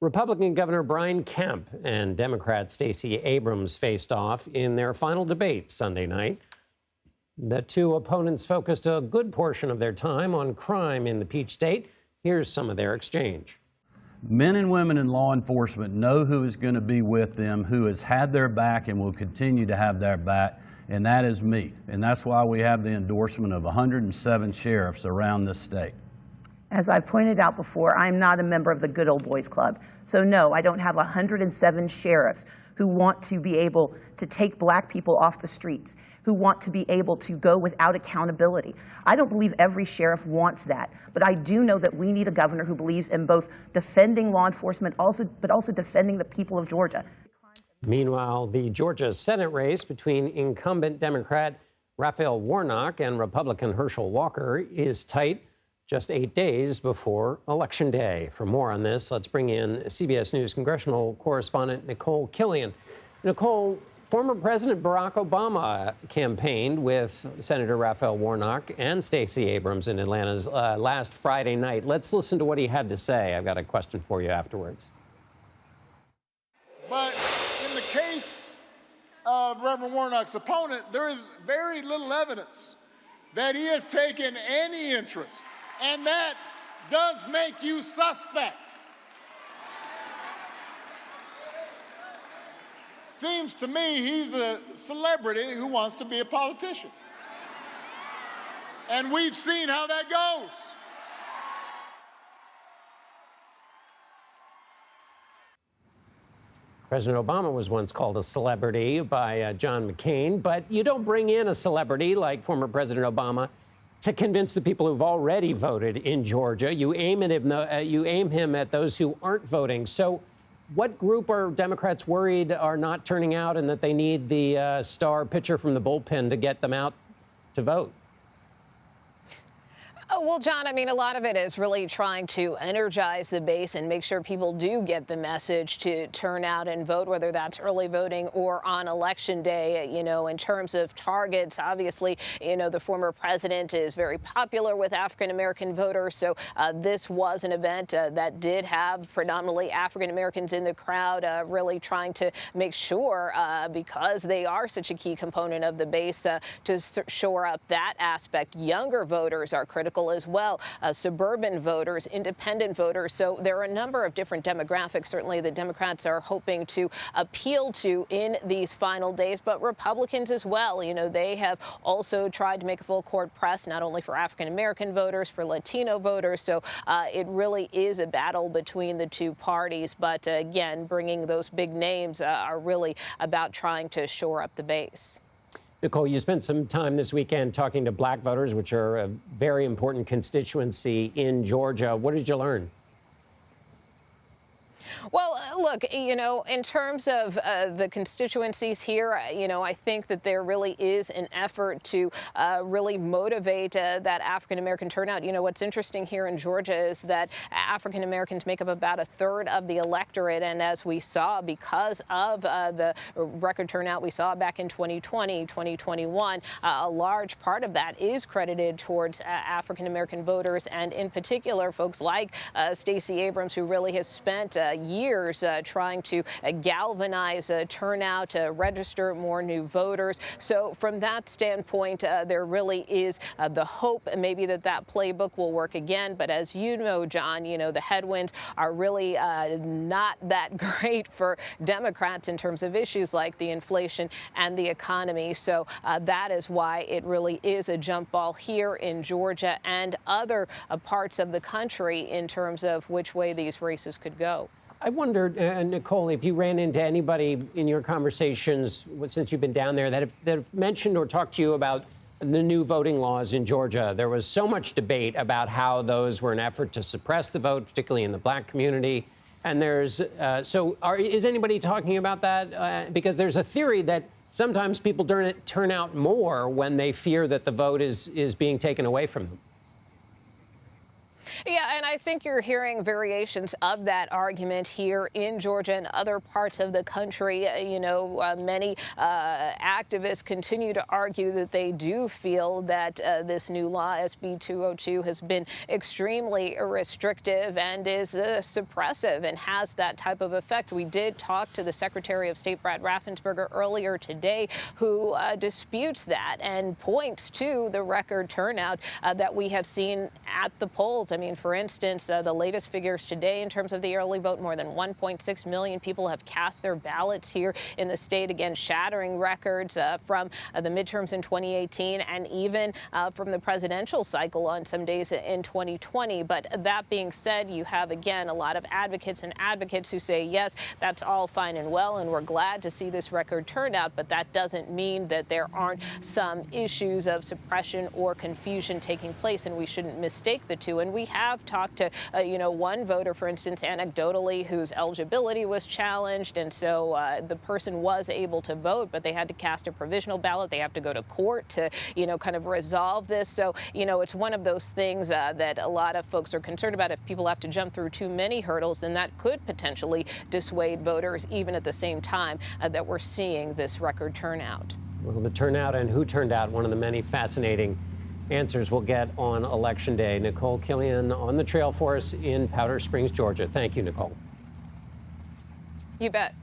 Republican Governor Brian Kemp and Democrat Stacey Abrams faced off in their final debate Sunday night. The two opponents focused a good portion of their time on crime in the Peach State. Here's some of their exchange. Men and women in law enforcement know who is going to be with them, who has had their back and will continue to have their back, and that is me. And that's why we have the endorsement of 107 sheriffs around this state. As I've pointed out before, I'm not a member of the Good Old Boys Club. So no, I don't have 107 sheriffs who want to be able to take black people off the streets, who want to be able to go without accountability. I don't believe every sheriff wants that, but I do know that we need a governor who believes in both defending law enforcement, but also defending the people of Georgia. Meanwhile, the Georgia Senate race between incumbent Democrat Raphael Warnock and Republican Herschel Walker is tight, just 8 days before Election Day. For more on this, let's bring in CBS News congressional correspondent Nikole Killion. Nikole, former President Barack Obama campaigned with Senator Raphael Warnock and Stacey Abrams in Atlanta's last Friday night. Let's listen to what he had to say. I've got a question for you afterwards. But in the case of Reverend Warnock's opponent, there is very little evidence that he has taken any interest, and that does make you suspect. Seems to me he's a celebrity who wants to be a politician. And we've seen how that goes. President Obama was once called a celebrity by John McCain, but you don't bring in a celebrity like former President Obama to convince the people who've already voted in Georgia. You aim him at those who aren't voting. So what group are Democrats worried are not turning out and that they need the star pitcher from the bullpen to get them out to vote? Oh, well, John, I mean, a lot of it is really trying to energize the base and make sure people do get the message to turn out and vote, whether that's early voting or on Election Day. You know, in terms of targets, obviously, you know, the former president is very popular with African-American voters. So this was an event that did have predominantly African-Americans in the crowd, really trying to make sure, because they are such a key component of the base, to shore up that aspect. Younger voters are critical as well, suburban voters, independent voters. So there are a number of different demographics, certainly, the Democrats are hoping to appeal to in these final days, but Republicans as well. You know, they have also tried to make a full court press, not only for African-American voters, for Latino voters. So it really is a battle between the two parties. But again, bringing those big names are really about trying to shore up the base. Nikole, you spent some time this weekend talking to black voters, which are a very important constituency in Georgia. What did you learn? Well, look, you know, in terms of the constituencies here, you know, I think that there really is an effort to really motivate that African-American turnout. You know, what's interesting here in Georgia is that African-Americans make up about a third of the electorate. And as we saw, because of the record turnout we saw back in 2020, 2021, a large part of that is credited towards African-American voters. And in particular, folks like Stacey Abrams, who really has spent years trying to galvanize turnout, register more new voters. So from that standpoint, there really is the hope maybe that playbook will work again. But as you know, John, you know, the headwinds are really not that great for Democrats in terms of issues like the inflation and the economy. So that is why it really is a jump ball here in Georgia and other parts of the country in terms of which way these races could go. I wondered, Nikole, if you ran into anybody in your conversations since you've been down there that have mentioned or talked to you about the new voting laws in Georgia. There was so much debate about how those were an effort to suppress the vote, particularly in the black community. And there's is anybody talking about that? Because there's a theory that sometimes people turn out more when they fear that the vote is being taken away from them. Yeah, and I think you're hearing variations of that argument here in Georgia and other parts of the country. Many activists continue to argue that they do feel that this new law, SB 202, has been extremely restrictive and is suppressive and has that type of effect. We did talk to the Secretary of State, Brad Raffensperger, earlier today, who disputes that and points to the record turnout that we have seen at the polls. I mean, for instance, the latest figures today in terms of the early vote, more than 1.6 million people have cast their ballots here in the state, again, shattering records from the midterms in 2018 and even from the presidential cycle on some days in 2020. But that being said, you have, again, a lot of advocates who say, yes, that's all fine and well, and we're glad to see this record turnout, but that doesn't mean that there aren't some issues of suppression or confusion taking place, and we shouldn't mistake the two. And we have talked to, one voter, for instance, anecdotally, whose eligibility was challenged, and so the person was able to vote, but they had to cast a provisional ballot. They have to go to court to, kind of resolve this. So, it's one of those things that a lot of folks are concerned about. If people have to jump through too many hurdles, then that could potentially dissuade voters, even at the same time that we're seeing this record turnout. Well, the turnout and who turned out, one of the many fascinating answers we'll get on Election Day. Nikole Killion on the trail for us in Powder Springs, Georgia. Thank you, Nikole. You bet.